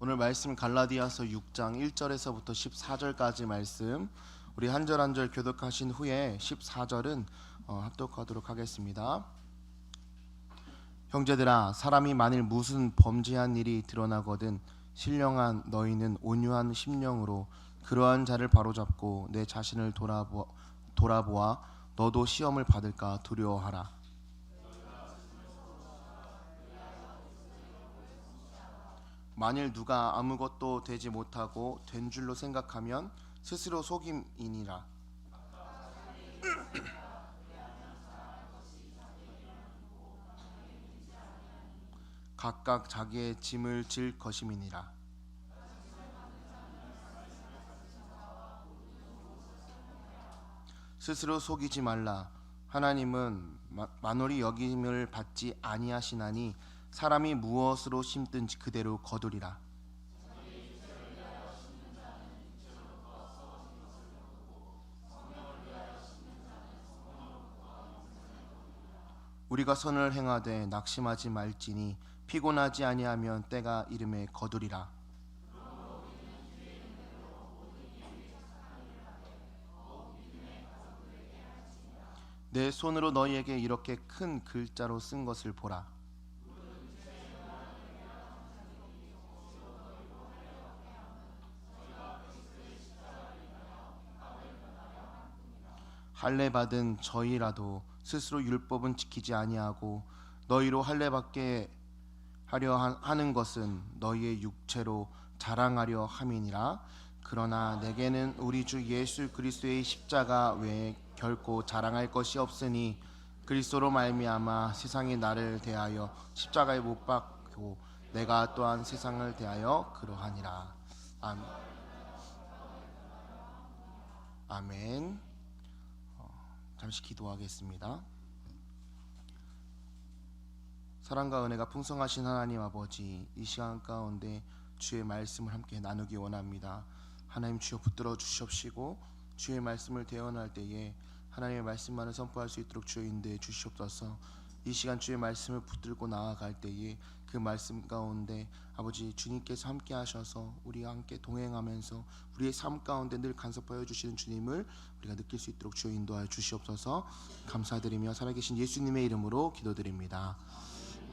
오늘 말씀 갈라디아서 6장 1절에서부터 14절까지 말씀 우리 한 절 한 절 교독하신 후에 14절은 합독하도록 하겠습니다. 형제들아, 사람이 만일 무슨 범죄한 일이 드러나거든 신령한 너희는 온유한 심령으로 그러한 자를 바로잡고 내 자신을 돌아보아 너도 시험을 받을까 두려워하라. 만일 누가 아무것도 되지 못하고 된 줄로 생각하면 스스로 속임이니라. 각각 자기의 짐을 질 것임이니라. 스스로 속이지 말라. 하나님은 만홀히 여김을 받지 아니하시나니 사람이 무엇으로 심든지 그대로 거두리라. 우리가 선을 행하되 낙심하지 말지니 피곤하지 아니하면 때가 이름에 거두리라. 내 손으로 너희에게 이렇게 큰 글자로 쓴 것을 보라. 할례 받은 저희라도 스스로 율법은 지키지 아니하고 너희로 할례 받게 하려 하는 것은 너희의 육체로 자랑하려 함이니라. 그러나 내게는 우리 주 예수 그리스도의 십자가 외에 결코 자랑할 것이 없으니 그리스도로 말미암아 세상이 나를 대하여 십자가에 못 박고 내가 또한 세상을 대하여 그러하니라. 아멘. 잠시 기도하겠습니다. 사랑과 은혜가 풍성하신 하나님 아버지, 이 시간 가운데 주의 말씀을 함께 나누기 원합니다. 하나님 주여 붙들어 주시옵시고 주의 말씀을 대언할 때에 하나님의 말씀만을 선포할 수 있도록 주여 인도해 주시옵소서. 이 시간 주의 말씀을 붙들고 나아갈 때에 그 말씀 가운데 아버지 주님께서 함께 하셔서 우리와 함께 동행하면서 우리의 삶 가운데 늘 간섭하여 주시는 주님을 우리가 느낄 수 있도록 주여 인도하여 주시옵소서. 감사드리며 살아계신 예수님의 이름으로 기도드립니다.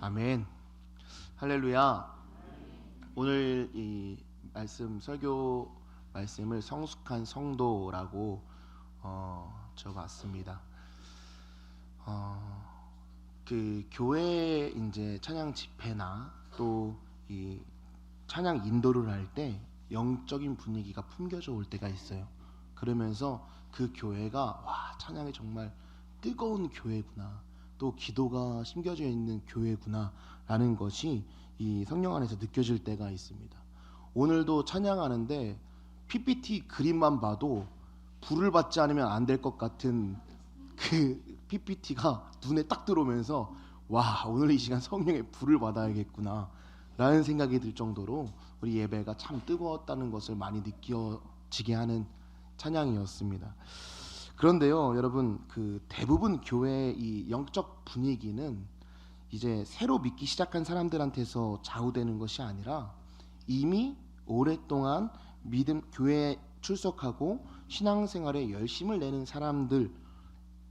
아멘. 할렐루야. 오늘 이 말씀 설교 말씀을 성숙한 성도라고 적어봤습니다. 그 교회 이제 찬양 집회나 또 이 찬양 인도를 할 때 영적인 분위기가 풍겨져 올 때가 있어요. 그러면서 그 교회가 와, 찬양이 정말 뜨거운 교회구나, 또 기도가 심겨져 있는 교회구나 라는 것이 이 성령 안에서 느껴질 때가 있습니다. 오늘도 찬양하는데 PPT 그림만 봐도 불을 받지 않으면 안 될 것 같은 그 PPT가 눈에 딱 들어오면서 와, 오늘 이 시간 성령의 불을 받아야겠구나 라는 생각이 들 정도로 우리 예배가 참 뜨거웠다는 것을 많이 느껴지게 하는 찬양이었습니다. 그런데요, 여러분, 그 대부분 교회의 이 영적 분위기는 이제 새로 믿기 시작한 사람들한테서 좌우되는 것이 아니라 이미 오랫동안 교회에 출석하고 신앙생활에 열심을 내는 사람들에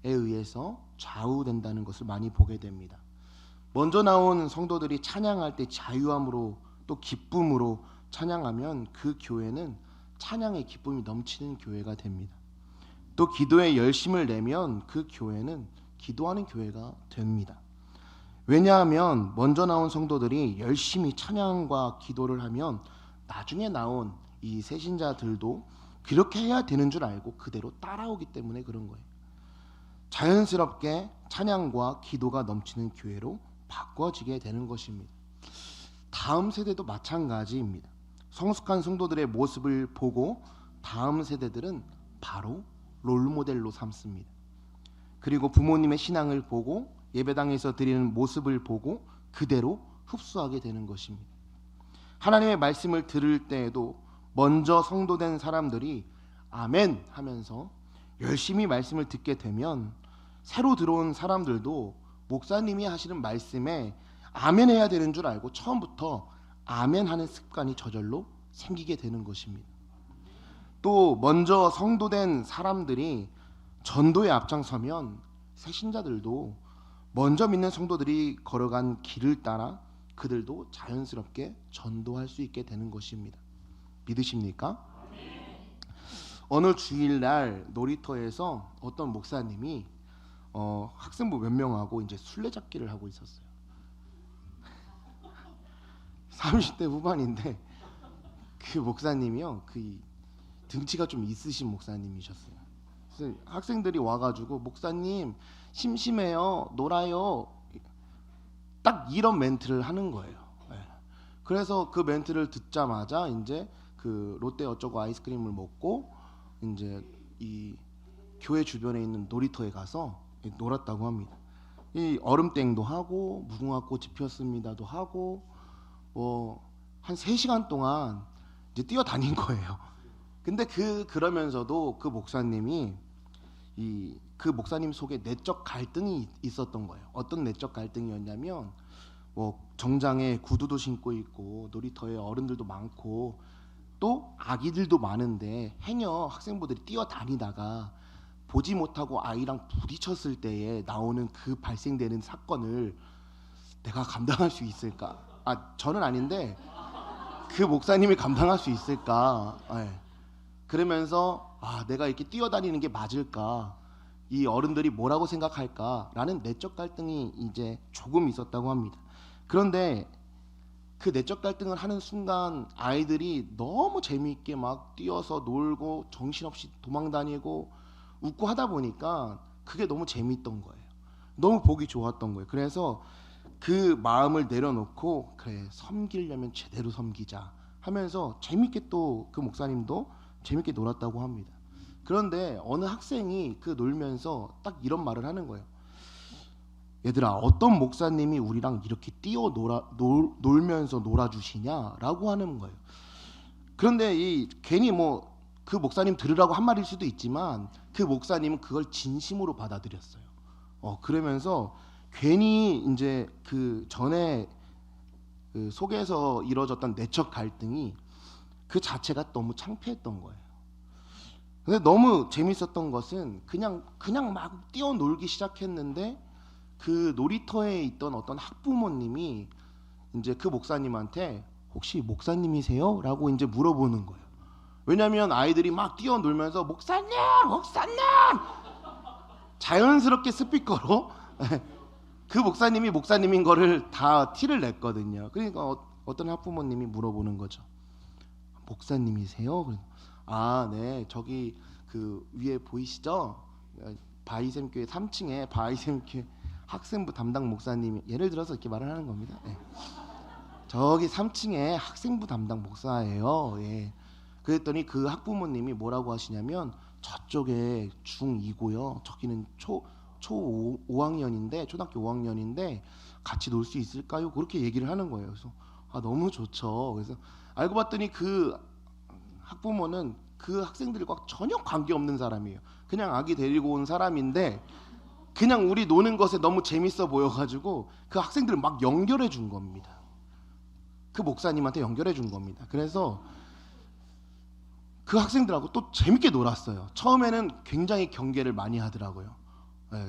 의해서 좌우된다는 것을 많이 보게 됩니다. 먼저 나온 성도들이 찬양할 때 자유함으로 또 기쁨으로 찬양하면 그 교회는 찬양의 기쁨이 넘치는 교회가 됩니다. 또 기도에 열심을 내면 그 교회는 기도하는 교회가 됩니다. 왜냐하면 먼저 나온 성도들이 열심히 찬양과 기도를 하면 나중에 나온 이 새신자들도 그렇게 해야 되는 줄 알고 그대로 따라오기 때문에 그런 거예요. 자연스럽게 찬양과 기도가 넘치는 교회로 바꿔지게 되는 것입니다. 다음 세대도 마찬가지입니다. 성숙한 성도들의 모습을 보고 다음 세대들은 바로 롤모델로 삼습니다. 그리고 부모님의 신앙을 보고 예배당에서 드리는 모습을 보고 그대로 흡수하게 되는 것입니다. 하나님의 말씀을 들을 때에도 먼저 성도된 사람들이 아멘 하면서 열심히 말씀을 듣게 되면 새로 들어온 사람들도 목사님이 하시는 말씀에 아멘 해야 되는 줄 알고 처음부터 아멘 하는 습관이 저절로 생기게 되는 것입니다. 또 먼저 성도된 사람들이 전도에 앞장서면 새신자들도 먼저 믿는 성도들이 걸어간 길을 따라 그들도 자연스럽게 전도할 수 있게 되는 것입니다. 믿으십니까? 어느 주일날 놀이터에서 어떤 목사님이 학생부 몇 명하고 이제 술래잡기를 하고 있었어요. 30대 후반인데 그 목사님이요, 그 등치가 좀 있으신 목사님이셨어요. 그래서 학생들이 와가지고 목사님 심심해요, 놀아요, 딱 이런 멘트를 하는 거예요. 네. 그래서 그 멘트를 듣자마자 이제 그 롯데 어쩌고 아이스크림을 먹고 이제 이 교회 주변에 있는 놀이터에 가서 놀았다고 합니다. 이 얼음땡도 하고 무궁화꽃이 피었습니다도 하고 한 3시간 동안 이제 뛰어다닌 거예요. 근데 그러면서도 그 목사님이 그 목사님 속에 내적 갈등이 있었던 거예요. 어떤 내적 갈등이었냐면 정장에 구두도 신고 있고 놀이터에 어른들도 많고 또 아기들도 많은데 행여 학생부들이 뛰어다니다가 보지 못하고 아이랑 부딪혔을 때에 나오는 그 발생되는 사건을 내가 감당할 수 있을까? 저는 아닌데 그 목사님이 감당할 수 있을까? 네. 그러면서 내가 이렇게 뛰어다니는 게 맞을까? 이 어른들이 뭐라고 생각할까라는 내적 갈등이 이제 조금 있었다고 합니다. 그런데 그 내적 갈등을 하는 순간 아이들이 너무 재미있게 막 뛰어서 놀고 정신없이 도망다니고 웃고 하다 보니까 그게 너무 재미있던 거예요. 너무 보기 좋았던 거예요. 그래서 그 마음을 내려놓고 그래, 섬기려면 제대로 섬기자 하면서 재밌게 또 그 목사님도 재밌게 놀았다고 합니다. 그런데 어느 학생이 그 놀면서 딱 이런 말을 하는 거예요. 얘들아, 어떤 목사님이 우리랑 이렇게 놀면서 놀아주시냐라고 하는 거예요. 그런데 괜히 그 목사님 들으라고 한 말일 수도 있지만 그 목사님은 그걸 진심으로 받아들였어요. 그러면서 괜히 이제 그 전에 그 속에서 이루어졌던 내적 갈등이 그 자체가 너무 창피했던 거예요. 근데 너무 재밌었던 것은 그냥 막 뛰어놀기 시작했는데 그 놀이터에 있던 어떤 학부모님이 이제 그 목사님한테 혹시 목사님이세요? 라고 이제 물어보는 거예요. 왜냐하면 아이들이 막 뛰어놀면서 목사님 자연스럽게 스피커로 그 목사님이 목사님인 거를 다 티를 냈거든요. 그러니까 어떤 학부모님이 물어보는 거죠. 목사님이세요? 네, 저기 그 위에 보이시죠? 바이샘 교회 3층에 바이샘 교회 학생부 담당 목사님이, 예를 들어서 이렇게 말을 하는 겁니다. 네. 저기 3층에 학생부 담당 목사예요. 예. 그랬더니 그 학부모님이 뭐라고 하시냐면 저쪽에 중2고요. 저기는 초 5학년인데 초등학교 5학년인데 같이 놀 수 있을까요? 그렇게 얘기를 하는 거예요. 그래서 너무 좋죠. 그래서 알고 봤더니 그 학부모는 그 학생들과 전혀 관계없는 사람이에요. 그냥 아기 데리고 온 사람인데 그냥 우리 노는 것에 너무 재밌어 보여가지고 그 학생들을 막 연결해 준 겁니다. 그 목사님한테 연결해 준 겁니다. 그래서 그 학생들하고 또 재밌게 놀았어요. 처음에는 굉장히 경계를 많이 하더라고요.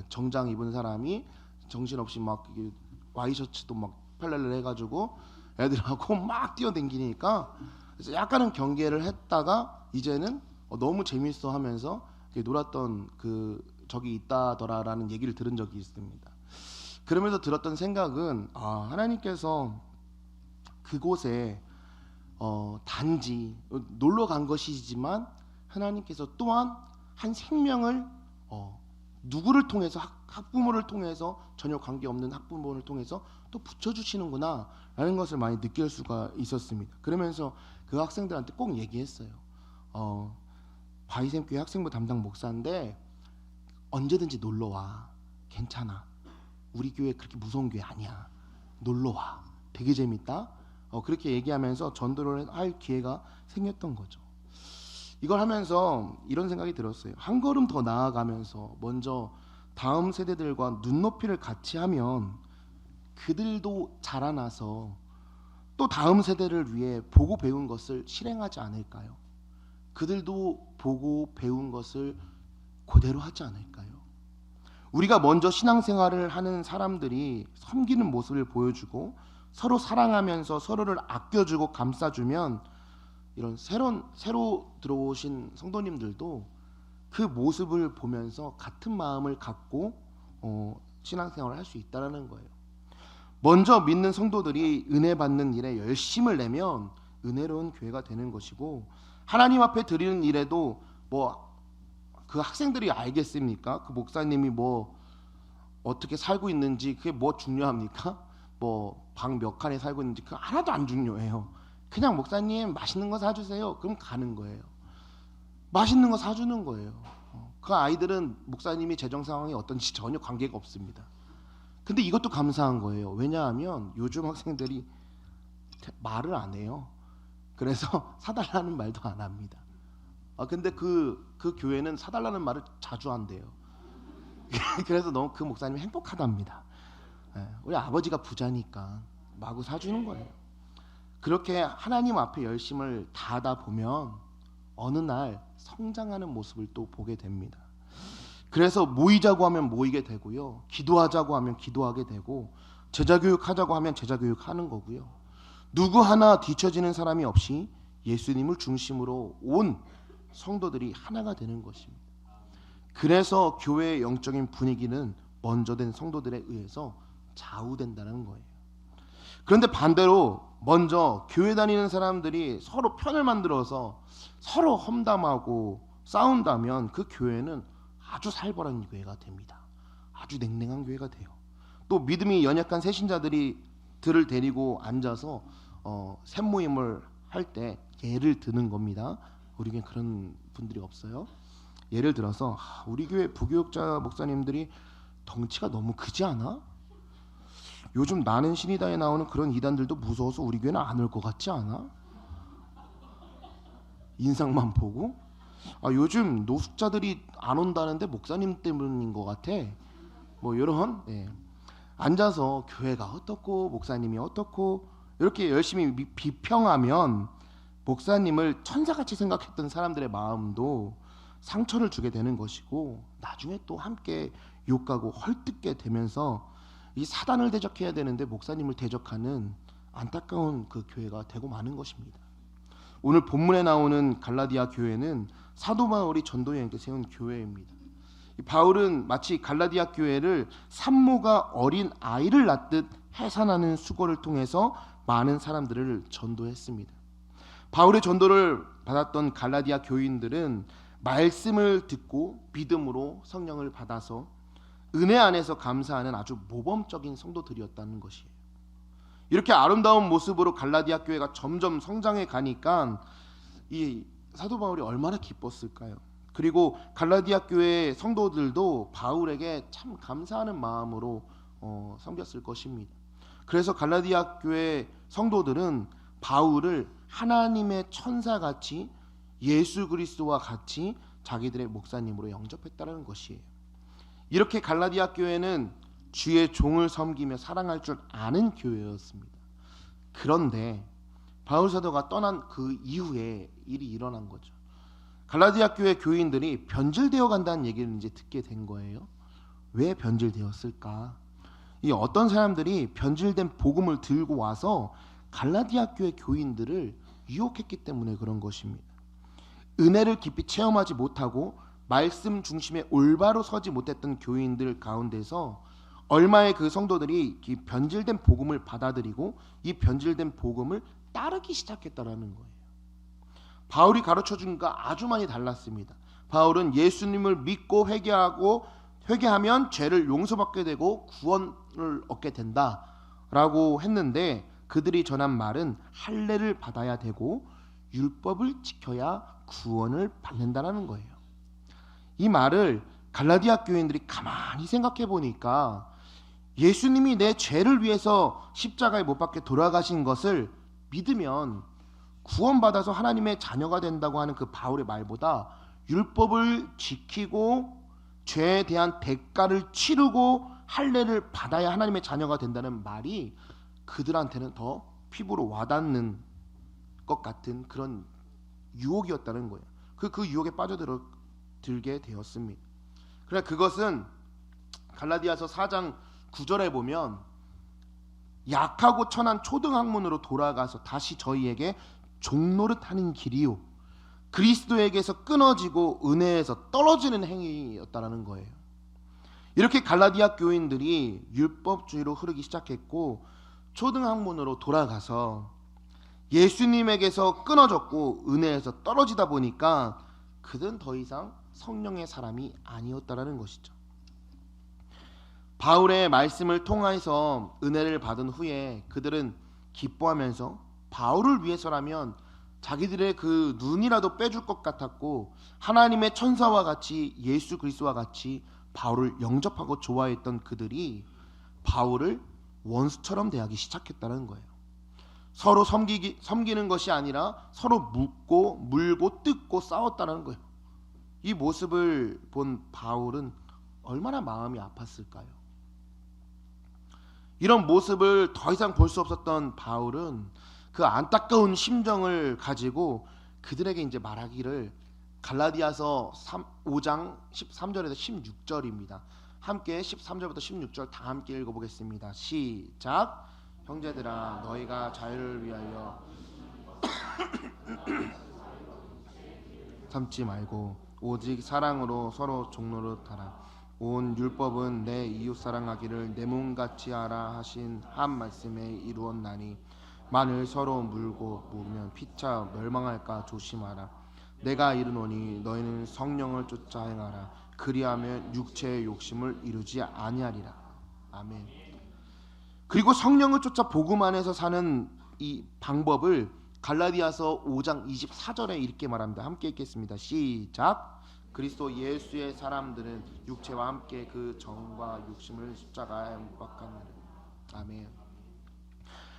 정장 입은 사람이 정신없이 막 와이셔츠도 막 팔레를 해가지고 애들하고 막 뛰어댕기니까 그래서 약간은 경계를 했다가 이제는 너무 재밌어 하면서 놀았던 그 적이 있다더라라는 얘기를 들은 적이 있습니다. 그러면서 들었던 생각은 하나님께서 그곳에 단지 놀러 간 것이지만 하나님께서 또한 한 생명을 누구를 통해서 학부모를 통해서 전혀 관계없는 학부모를 통해서 또 붙여주시는구나 라는 것을 많이 느낄 수가 있었습니다. 그러면서 그 학생들한테 꼭 얘기했어요. 바이샘 교회 학생부 담당 목사인데 언제든지 놀러와. 괜찮아. 우리 교회 그렇게 무서운 교회 아니야. 놀러와. 되게 재밌다. 그렇게 얘기하면서 전도를 할 기회가 생겼던 거죠. 이걸 하면서 이런 생각이 들었어요. 한 걸음 더 나아가면서 먼저 다음 세대들과 눈높이를 같이 하면 그들도 자라나서 또 다음 세대를 위해 보고 배운 것을 실행하지 않을까요? 그들도 보고 배운 것을 그대로 하지 않을까요? 우리가 먼저 신앙생활을 하는 사람들이 섬기는 모습을 보여주고 서로 사랑하면서 서로를 아껴주고 감싸주면 이런 새로 들어오신 성도님들도 그 모습을 보면서 같은 마음을 갖고 신앙생활을 할 수 있다는 거예요. 먼저 믿는 성도들이 은혜 받는 일에 열심을 내면 은혜로운 교회가 되는 것이고, 하나님 앞에 드리는 일에도 뭐 그 학생들이 알겠습니까? 그 목사님이 뭐 어떻게 살고 있는지 그게 뭐 중요합니까? 뭐 방 몇 칸에 살고 있는지 그거 하나도 안 중요해요. 그냥 목사님 맛있는 거 사주세요. 그럼 가는 거예요. 맛있는 거 사주는 거예요. 그 아이들은 목사님이 재정 상황이 어떤지 전혀 관계가 없습니다. 근데 이것도 감사한 거예요. 왜냐하면 요즘 학생들이 말을 안 해요. 그래서 사달라는 말도 안 합니다. 근데 그 교회는 사달라는 말을 자주 한대요. 그래서 너무 그 목사님이 행복하답니다. 우리 아버지가 부자니까 마구 사주는 거예요. 그렇게 하나님 앞에 열심을 다하다 보면 어느 날 성장하는 모습을 또 보게 됩니다. 그래서 모이자고 하면 모이게 되고요, 기도하자고 하면 기도하게 되고, 제자교육하자고 하면 제자교육하는 거고요, 누구 하나 뒤처지는 사람이 없이 예수님을 중심으로 온 성도들이 하나가 되는 것입니다. 그래서 교회의 영적인 분위기는 먼저 된 성도들에 의해서 좌우된다는 거예요. 그런데 반대로 먼저 교회 다니는 사람들이 서로 편을 만들어서 서로 험담하고 싸운다면 그 교회는 아주 살벌한 교회가 됩니다. 아주 냉랭한 교회가 돼요. 또 믿음이 연약한 새신자들이 들을 데리고 앉아서 샘모임을 할 때 예를 드는 겁니다. 우리에겐 그런 분들이 없어요. 예를 들어서 우리 교회 부교육자 목사님들이 덩치가 너무 크지 않아? 요즘 나는 신이다에 나오는 그런 이단들도 무서워서 우리 교회는 안 올 것 같지 않아? 인상만 보고 요즘 노숙자들이 안 온다는데 목사님 때문인 것 같아. 뭐 이런 앉아서 교회가 어떻고 목사님이 어떻고 이렇게 열심히 비평하면 목사님을 천사같이 생각했던 사람들의 마음도 상처를 주게 되는 것이고, 나중에 또 함께 욕하고 헐뜯게 되면서 이 사단을 대적해야 되는데 목사님을 대적하는 안타까운 그 교회가 되고 마는 것입니다. 오늘 본문에 나오는 갈라디아 교회는 사도 바울이 전도 여행 때 세운 교회입니다. 바울은 마치 갈라디아 교회를 산모가 어린 아이를 낳듯 해산하는 수고를 통해서 많은 사람들을 전도했습니다. 바울의 전도를 받았던 갈라디아 교인들은 말씀을 듣고 믿음으로 성령을 받아서 은혜 안에서 감사하는 아주 모범적인 성도들이었다는 것이에요. 이렇게 아름다운 모습으로 갈라디아 교회가 점점 성장해 가니까 이 사도 바울이 얼마나 기뻤을까요? 그리고 갈라디아 교회 성도들도 바울에게 참 감사하는 마음으로 섬겼을 것입니다. 그래서 갈라디아 교회 성도들은 바울을 하나님의 천사같이 예수 그리스도와 같이 자기들의 목사님으로 영접했다는 것이에요. 이렇게 갈라디아 교회는 주의 종을 섬기며 사랑할 줄 아는 교회였습니다. 그런데 바울 사도가 떠난 그 이후에 일이 일어난 거죠. 갈라디아 교회 교인들이 변질되어 간다는 얘기를 이제 듣게 된 거예요. 왜 변질되었을까? 이 어떤 사람들이 변질된 복음을 들고 와서 갈라디아 교회 교인들을 유혹했기 때문에 그런 것입니다. 은혜를 깊이 체험하지 못하고 말씀 중심에 올바로 서지 못했던 교인들 가운데서 얼마의 그 성도들이 이 변질된 복음을 받아들이고 이 변질된 복음을 따르기 시작했다라는 거예요. 바울이 가르쳐준 거 아주 많이 달랐습니다. 바울은 예수님을 믿고 회개하면 죄를 용서받게 되고 구원을 얻게 된다라고 했는데, 그들이 전한 말은 할례를 받아야 되고 율법을 지켜야 구원을 받는다라는 거예요. 이 말을 갈라디아 교인들이 가만히 생각해 보니까 예수님이 내 죄를 위해서 십자가에 못 박혀 돌아가신 것을 믿으면 구원받아서 하나님의 자녀가 된다고 하는 그 바울의 말보다 율법을 지키고 죄에 대한 대가를 치르고 할례를 받아야 하나님의 자녀가 된다는 말이 그들한테는 더 피부로 와닿는 것 같은 그런 유혹이었다는 거예요. 그 유혹에 빠져들게 되었습니다. 그러나 그것은 갈라디아서 4장 9절에 보면 약하고 천한 초등학문으로 돌아가서 다시 저희에게 종노릇하는 길이요 그리스도에게서 끊어지고 은혜에서 떨어지는 행위였다라는 거예요. 이렇게 갈라디아 교인들이 율법주의로 흐르기 시작했고 초등학문으로 돌아가서 예수님에게서 끊어졌고 은혜에서 떨어지다 보니까 그들은 더 이상 성령의 사람이 아니었다라는 것이죠. 바울의 말씀을 통해서 은혜를 받은 후에 그들은 기뻐하면서 바울을 위해서라면 자기들의 그 눈이라도 빼줄 것 같았고 하나님의 천사와 같이 예수 그리스도와 같이 바울을 영접하고 좋아했던 그들이 바울을 원수처럼 대하기 시작했다는 거예요. 서로 섬기는 것이 아니라 서로 묻고 물고 뜯고 싸웠다는 거예요. 이 모습을 본 바울은 얼마나 마음이 아팠을까요? 이런 모습을 더 이상 볼 수 없었던 바울은 그 안타까운 심정을 가지고 그들에게 이제 말하기를 갈라디아서 5장 13절에서 16절입니다. 함께 13절부터 16절 다 함께 읽어보겠습니다. 시작. 형제들아 너희가 자유를 위하여 삼지 말고 오직 사랑으로 서로 종노릇하라. 온 율법은 내 이웃 사랑하기를 내 몸같이 하라 하신 한 말씀에 이루었나니 만일 서로 물고 묻으면 피차 멸망할까 조심하라. 내가 이르노니 너희는 성령을 쫓아 행하라. 그리하면 육체의 욕심을 이루지 아니하리라. 아멘. 그리고 성령을 쫓아 복음 안에서 사는 이 방법을 갈라디아서 5장 24절에 이렇게 말합니다. 함께 읽겠습니다. 시작. 그리스도 예수의 사람들은 육체와 함께 그 정과 욕심을 십자가에 못 박았느니라. 아멘.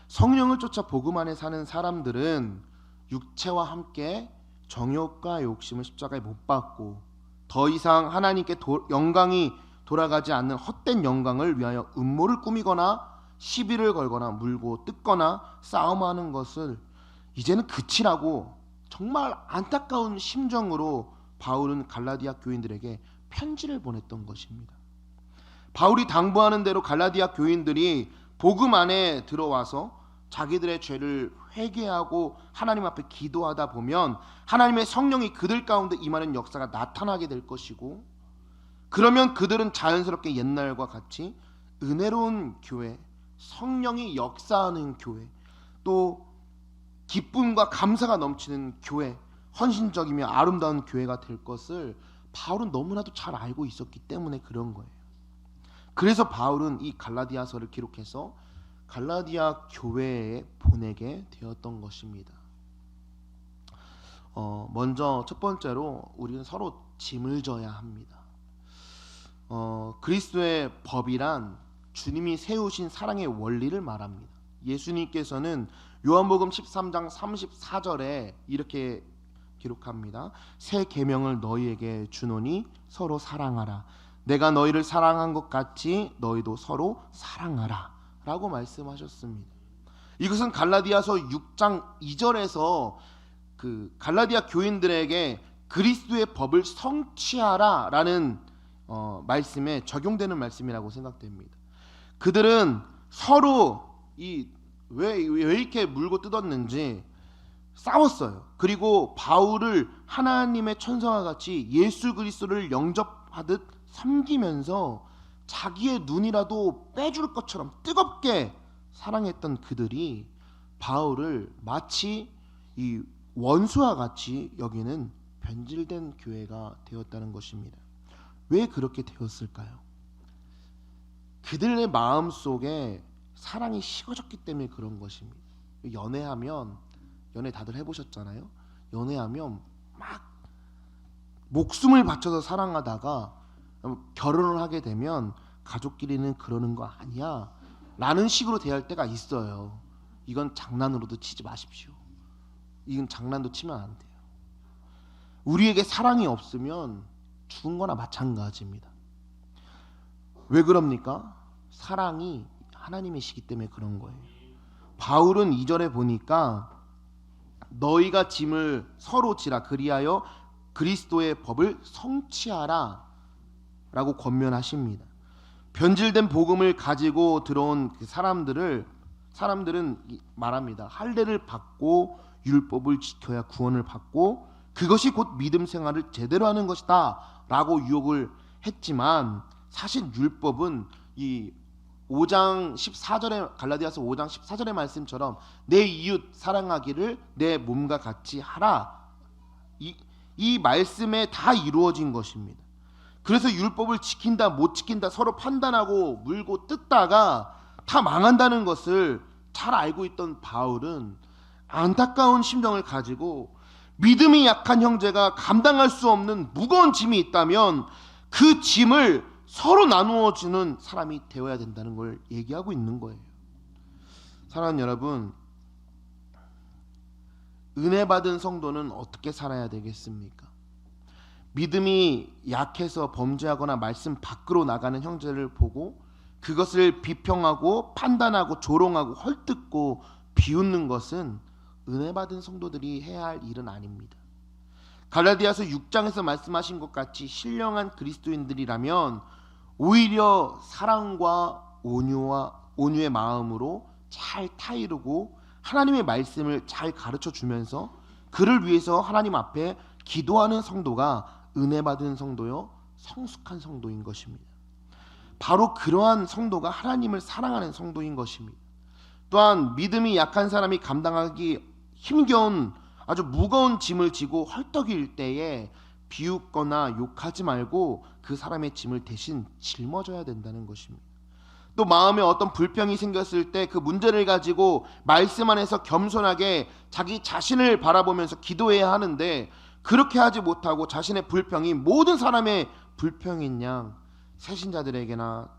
성령을 쫓아 복음 안에 사는 사람들은 육체와 함께 정욕과 욕심을 십자가에 못 박고 더 이상 하나님께 영광이 돌아가지 않는 헛된 영광을 위하여 음모를 꾸미거나 시비를 걸거나 물고 뜯거나 싸움하는 것을 이제는 그치라고 정말 안타까운 심정으로 바울은 갈라디아 교인들에게 편지를 보냈던 것입니다. 바울이 당부하는 대로 갈라디아 교인들이 복음 안에 들어와서 자기들의 죄를 회개하고 하나님 앞에 기도하다 보면 하나님의 성령이 그들 가운데 임하는 역사가 나타나게 될 것이고 그러면 그들은 자연스럽게 옛날과 같이 은혜로운 교회, 성령이 역사하는 교회, 또 기쁨과 감사가 넘치는 교회, 헌신적이며 아름다운 교회가 될 것을 바울은 너무나도 잘 알고 있었기 때문에 그런 거예요. 그래서 바울은 이 갈라디아서를 기록해서 갈라디아 교회에 보내게 되었던 것입니다. 먼저 첫 번째로 우리는 서로 짐을 져야 합니다. 그리스도의 법이란 주님이 세우신 사랑의 원리를 말합니다. 예수님께서는 요한복음 13장 34절에 이렇게 기록합니다. 새 계명을 너희에게 주노니 서로 사랑하라. 내가 너희를 사랑한 것 같이 너희도 서로 사랑하라 라고 말씀하셨습니다. 이것은 갈라디아서 6장 2절에서 그 갈라디아 교인들에게 그리스도의 법을 성취하라 라는 말씀에 적용되는 말씀이라고 생각됩니다. 그들은 서로 왜 이렇게 물고 뜯었는지 싸웠어요. 그리고 바울을 하나님의 천사와 같이 예수 그리스도를 영접하듯 섬기면서 자기의 눈이라도 빼줄 것처럼 뜨겁게 사랑했던 그들이 바울을 마치 이 원수와 같이 여기는 변질된 교회가 되었다는 것입니다. 왜 그렇게 되었을까요? 그들의 마음 속에 사랑이 식어졌기 때문에 그런 것입니다. 연애 다들 해보셨잖아요. 연애하면 막 목숨을 바쳐서 사랑하다가 결혼을 하게 되면 가족끼리는 그러는 거 아니야 라는 식으로 대할 때가 있어요. 이건 장난으로도 치지 마십시오. 이건 장난도 치면 안 돼요. 우리에게 사랑이 없으면 죽은 거나 마찬가지입니다. 왜 그럽니까? 사랑이 하나님이시기 때문에 그런 거예요. 바울은 2절에 보니까 너희가 짐을 서로 지라 그리하여 그리스도의 법을 성취하라 라고 권면하십니다. 변질된 복음을 가지고 들어온 그 사람들은 말합니다. 할례를 받고 율법을 지켜야 구원을 받고 그것이 곧 믿음 생활을 제대로 하는 것이다 라고 유혹을 했지만, 사실 율법은 이 5장 14절에 갈라디아서 5장 14절의 말씀처럼 내 이웃 사랑하기를 내 몸과 같이 하라, 이 말씀에 다 이루어진 것입니다. 그래서 율법을 지킨다 못 지킨다 서로 판단하고 물고 뜯다가 다 망한다는 것을 잘 알고 있던 바울은 안타까운 심정을 가지고 믿음이 약한 형제가 감당할 수 없는 무거운 짐이 있다면 그 짐을 서로 나누어 주는 사람이 되어야 된다는 걸 얘기하고 있는 거예요. 사랑하는 여러분, 은혜 받은 성도는 어떻게 살아야 되겠습니까? 믿음이 약해서 범죄하거나 말씀 밖으로 나가는 형제를 보고 그것을 비평하고 판단하고 조롱하고 헐뜯고 비웃는 것은 은혜 받은 성도들이 해야 할 일은 아닙니다. 갈라디아서 6장에서 말씀하신 것 같이 신령한 그리스도인들이라면 오히려 사랑과 온유의 마음으로 잘 타이르고 하나님의 말씀을 잘 가르쳐 주면서 그를 위해서 하나님 앞에 기도하는 성도가 은혜 받은 성도요, 성숙한 성도인 것입니다. 바로 그러한 성도가 하나님을 사랑하는 성도인 것입니다. 또한 믿음이 약한 사람이 감당하기 힘겨운 아주 무거운 짐을 지고 헐떡일 때에 비웃거나 욕하지 말고 그 사람의 짐을 대신 짊어져야 된다는 것입니다. 또 마음에 어떤 불평이 생겼을 때 그 문제를 가지고 말씀 안에서 겸손하게 자기 자신을 바라보면서 기도해야 하는데, 그렇게 하지 못하고 자신의 불평이 모든 사람의 불평인 양 새신자들에게나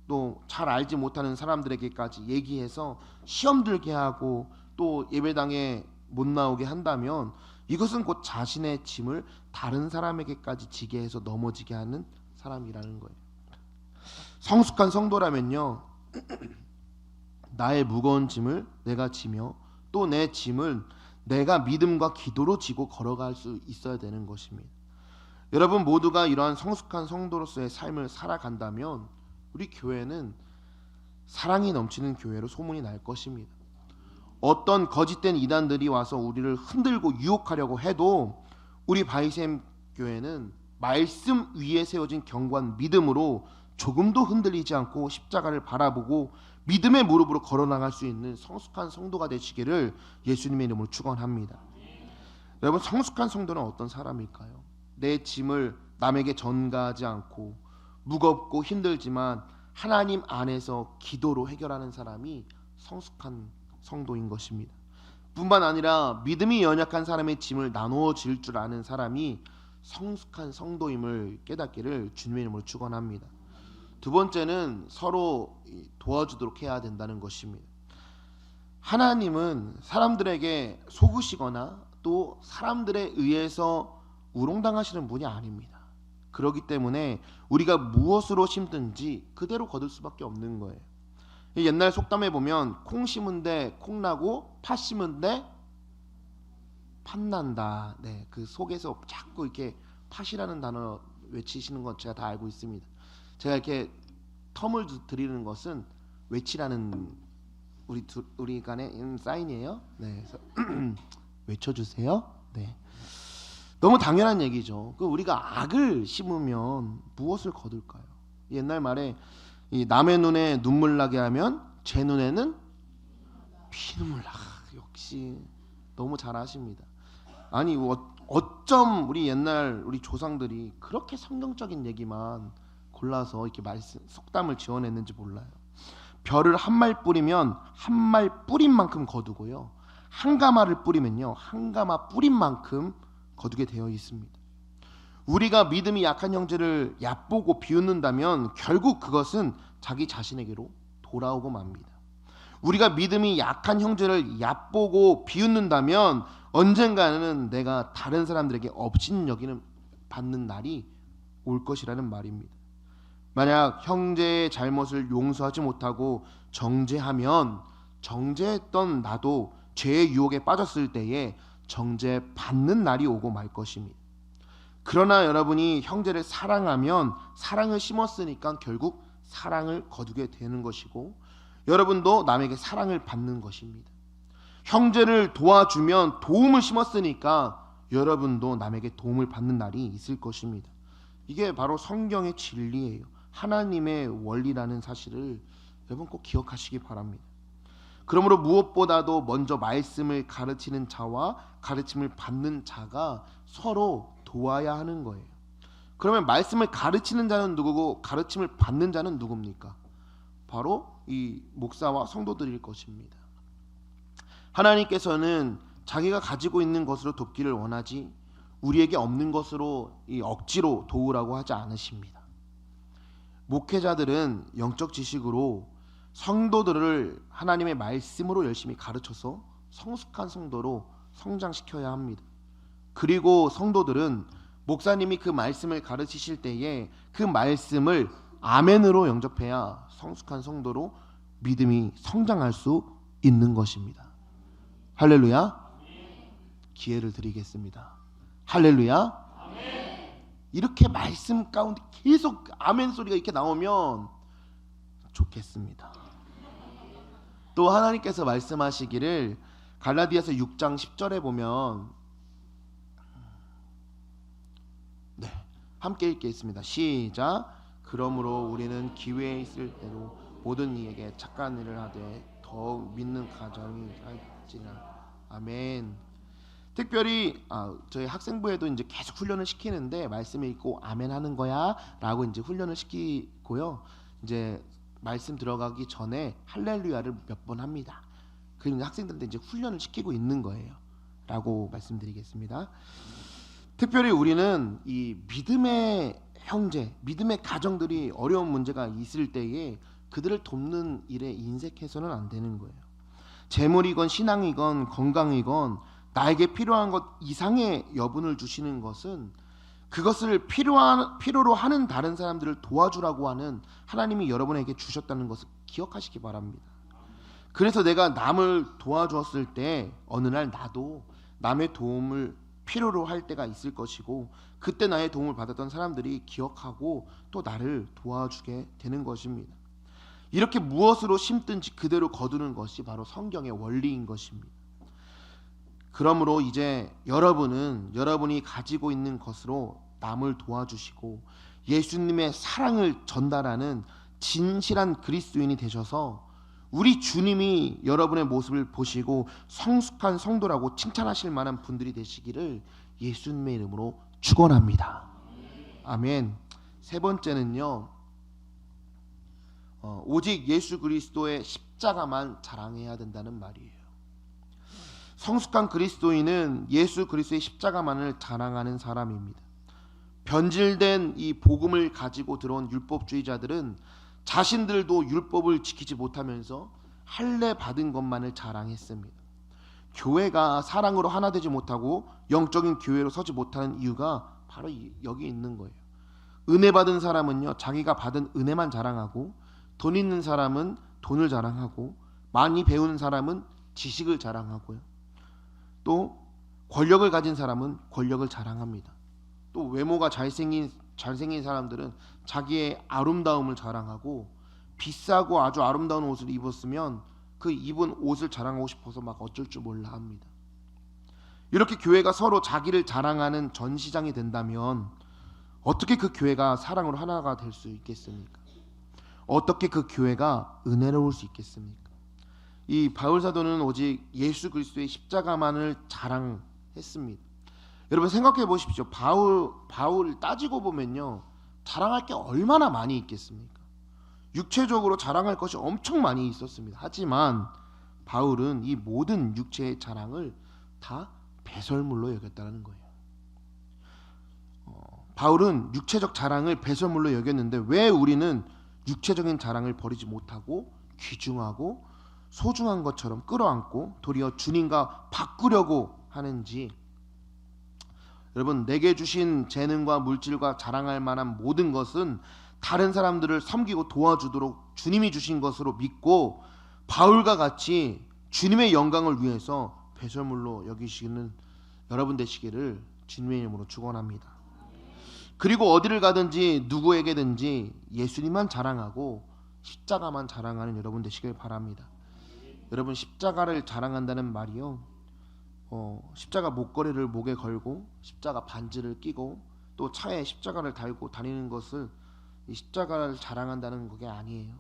또 잘 알지 못하는 사람들에게까지 얘기해서 시험 들게 하고 또 예배당에 못 나오게 한다면 이것은 곧 자신의 짐을 다른 사람에게까지 지게 해서 넘어지게 하는 사람이라는 거예요. 성숙한 성도라면요, 나의 무거운 짐을 내가 지며 또 내 짐을 내가 믿음과 기도로 지고 걸어갈 수 있어야 되는 것입니다. 여러분 모두가 이러한 성숙한 성도로서의 삶을 살아간다면 우리 교회는 사랑이 넘치는 교회로 소문이 날 것입니다. 어떤 거짓된 이단들이 와서 우리를 흔들고 유혹하려고 해도 우리 바이샘 교회는 말씀 위에 세워진 견고한 믿음으로 조금도 흔들리지 않고 십자가를 바라보고 믿음의 무릎으로 걸어나갈 수 있는 성숙한 성도가 되시기를 예수님의 이름으로 축원합니다. 여러분, 성숙한 성도는 어떤 사람일까요? 내 짐을 남에게 전가하지 않고 무겁고 힘들지만 하나님 안에서 기도로 해결하는 사람이 성숙한 성도인 것입니다. 뿐만 아니라 믿음이 연약한 사람의 짐을 나누어 질 줄 아는 사람이 성숙한 성도임을 깨닫기를 주님의 이름으로 축원합니다. 두 번째는 서로 도와주도록 해야 된다는 것입니다. 하나님은 사람들에게 속으시거나 또 사람들에 의해서 우롱당하시는 분이 아닙니다. 그렇기 때문에 우리가 무엇으로 심든지 그대로 거둘 수밖에 없는 거예요. 옛날 속담에 보면 콩 심은 데 콩 나고 팥 심은 데 팥 난다. 네, 그 속에서 자꾸 이렇게 팥이라는 단어 외치시는 건 제가 다 알고 있습니다. 제가 이렇게 텀을 드리는 것은 외치라는 우리 간의 사인이에요. 네, 그래서 외쳐주세요. 네, 너무 당연한 얘기죠. 우리가 악을 심으면 무엇을 거둘까요? 옛날 말에 이 남의 눈에 눈물 나게 하면 제 눈에는 피눈물 나. 역시 너무 잘 아십니다. 아니 어쩜 우리 옛날 우리 조상들이 그렇게 성경적인 얘기만 골라서 이렇게 말씀 속담을 지어냈는지 몰라요. 별을 한 말 뿌리면 한 말 뿌린 만큼 거두고요, 한 가마를 뿌리면요 한 가마 뿌린 만큼 거두게 되어 있습니다. 우리가 믿음이 약한 형제를 얕보고 비웃는다면 결국 그것은 자기 자신에게로 돌아오고 맙니다. 우리가 믿음이 약한 형제를 얕보고 비웃는다면 언젠가는 내가 다른 사람들에게 업신 여기는 받는 날이 올 것이라는 말입니다. 만약 형제의 잘못을 용서하지 못하고 정죄하면 정죄했던 나도 죄의 유혹에 빠졌을 때에 정죄받는 날이 오고 말 것입니다. 그러나 여러분이 형제를 사랑하면 사랑을 심었으니까 결국 사랑을 거두게 되는 것이고, 여러분도 남에게 사랑을 받는 것입니다. 형제를 도와주면 도움을 심었으니까 여러분도 남에게 도움을 받는 날이 있을 것입니다. 이게 바로 성경의 진리예요. 하나님의 원리라는 사실을 여러분 꼭 기억하시기 바랍니다. 그러므로 무엇보다도 먼저 말씀을 가르치는 자와 가르침을 받는 자가 서로 도와야 하는 거예요. 그러면 말씀을 가르치는 자는 누구고 가르침을 받는 자는 누굽니까? 바로 이 목사와 성도들일 것입니다. 하나님께서는 자기가 가지고 있는 것으로 돕기를 원하지 우리에게 없는 것으로 억지로 도우라고 하지 않으십니다. 목회자들은 영적 지식으로 성도들을 하나님의 말씀으로 열심히 가르쳐서 성숙한 성도로 성장시켜야 합니다. 그리고 성도들은 목사님이 그 말씀을 가르치실 때에 그 말씀을 아멘으로 영접해야 성숙한 성도로 믿음이 성장할 수 있는 것입니다. 할렐루야. 기회를 드리겠습니다. 할렐루야. 이렇게 말씀 가운데 계속 아멘 소리가 이렇게 나오면 좋겠습니다. 또 하나님께서 말씀하시기를 갈라디아서 6장 10절에 보면, 네, 함께 읽겠습니다. 시작. 그러므로 우리는 기회에 있을 때로 모든 이에게 착한 일을 하되 더욱 믿는 가정이 살지라. 아멘. 특별히 저희 학생부에도 이제 계속 훈련을 시키는데, 말씀을 읽고 아멘 하는 거야 라고 이제 훈련을 시키고요. 이제 말씀 들어가기 전에 할렐루야를 몇 번 합니다. 그리고 학생들한테 이제 훈련을 시키고 있는 거예요 라고 말씀드리겠습니다. 특별히 우리는 이 믿음의 형제, 믿음의 가정들이 어려운 문제가 있을 때에 그들을 돕는 일에 인색해서는 안 되는 거예요. 재물이건 신앙이건 건강이건 나에게 필요한 것 이상의 여분을 주시는 것은 그것을 필요로 하는 다른 사람들을 도와주라고 하는 하나님이 여러분에게 주셨다는 것을 기억하시기 바랍니다. 그래서 내가 남을 도와주었을 때 어느 날 나도 남의 도움을 필요로 할 때가 있을 것이고, 그때 나의 도움을 받았던 사람들이 기억하고 또 나를 도와주게 되는 것입니다. 이렇게 무엇으로 심든지 그대로 거두는 것이 바로 성경의 원리인 것입니다. 그러므로 이제 여러분은 여러분이 가지고 있는 것으로 남을 도와주시고 예수님의 사랑을 전달하는 진실한 그리스도인이 되셔서 우리 주님이 여러분의 모습을 보시고 성숙한 성도라고 칭찬하실 만한 분들이 되시기를 예수님의 이름으로 축원합니다. 아멘. 세 번째는요, 오직 예수 그리스도의 십자가만 자랑해야 된다는 말이에요. 성숙한 그리스도인은 예수 그리스도의 십자가만을 자랑하는 사람입니다. 변질된 이 복음을 가지고 들어온 율법주의자들은 자신들도 율법을 지키지 못하면서 할례 받은 것만을 자랑했습니다. 교회가 사랑으로 하나 되지 못하고 영적인 교회로 서지 못하는 이유가 바로 여기 있는 거예요. 은혜 받은 사람은요, 자기가 받은 은혜만 자랑하고, 돈 있는 사람은 돈을 자랑하고, 많이 배우는 사람은 지식을 자랑하고요. 또 권력을 가진 사람은 권력을 자랑합니다. 또 외모가 잘생긴 사람들은 자기의 아름다움을 자랑하고, 비싸고 아주 아름다운 옷을 입었으면 그 입은 옷을 자랑하고 싶어서 막 어쩔 줄 몰라 합니다. 이렇게 교회가 서로 자기를 자랑하는 전시장이 된다면 어떻게 그 교회가 사랑으로 하나가 될 수 있겠습니까? 어떻게 그 교회가 은혜로울 수 있겠습니까? 이 바울 사도는 오직 예수 그리스도의 십자가만을 자랑했습니다. 여러분 생각해 보십시오. 바울 따지고 보면요, 자랑할 게 얼마나 많이 있겠습니까? 육체적으로 자랑할 것이 엄청 많이 있었습니다. 하지만 바울은 이 모든 육체의 자랑을 다 배설물로 여겼다는 거예요. 바울은 육체적 자랑을 배설물로 여겼는데 왜 우리는 육체적인 자랑을 버리지 못하고 귀중하고 소중한 것처럼 끌어안고 도리어 주님과 바꾸려고 하는지, 여러분, 내게 주신 재능과 물질과 자랑할 만한 모든 것은 다른 사람들을 섬기고 도와주도록 주님이 주신 것으로 믿고 바울과 같이 주님의 영광을 위해서 배설물로 여기시는 여러분 되시기를 주님의 이름으로 축원합니다. 그리고 어디를 가든지 누구에게든지 예수님만 자랑하고 십자가만 자랑하는 여러분 되시길 바랍니다. 여러분, 십자가를 자랑한다는 말이요, 십자가 목걸이를 목에 걸고 십자가 반지를 끼고 또 차에 십자가를 달고 다니는 것을 이 십자가를 자랑한다는 게 아니에요.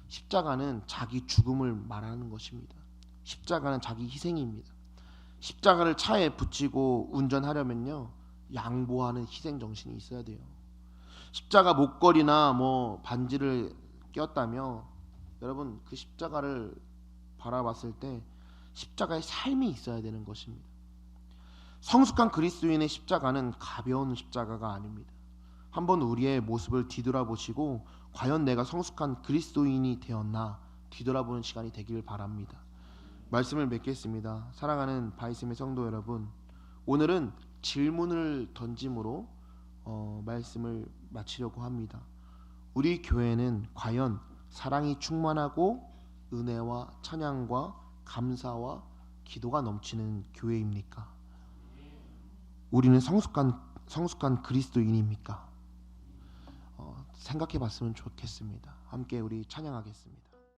십자가는 자기 죽음을 말하는 것입니다. 십자가는 자기 희생입니다. 십자가를 차에 붙이고 운전하려면요, 양보하는 희생 정신이 있어야 돼요. 십자가 목걸이나 반지를 꼈다며 여러분, 그 십자가를 바라봤을 때 십자가의 삶이 있어야 되는 것입니다. 성숙한 그리스도인의 십자가는 가벼운 십자가가 아닙니다. 한번 우리의 모습을 뒤돌아보시고 과연 내가 성숙한 그리스도인이 되었나 뒤돌아보는 시간이 되길 바랍니다. 말씀을 맺겠습니다. 사랑하는 바이스의 성도 여러분, 오늘은 질문을 던짐으로 말씀을 마치려고 합니다. 우리 교회는 과연 사랑이 충만하고 은혜와 찬양과 감사와 기도가 넘치는 교회입니까? 우리는 성숙한 그리스도인입니까? 생각해 봤으면 좋겠습니다. 함께 우리 찬양하겠습니다.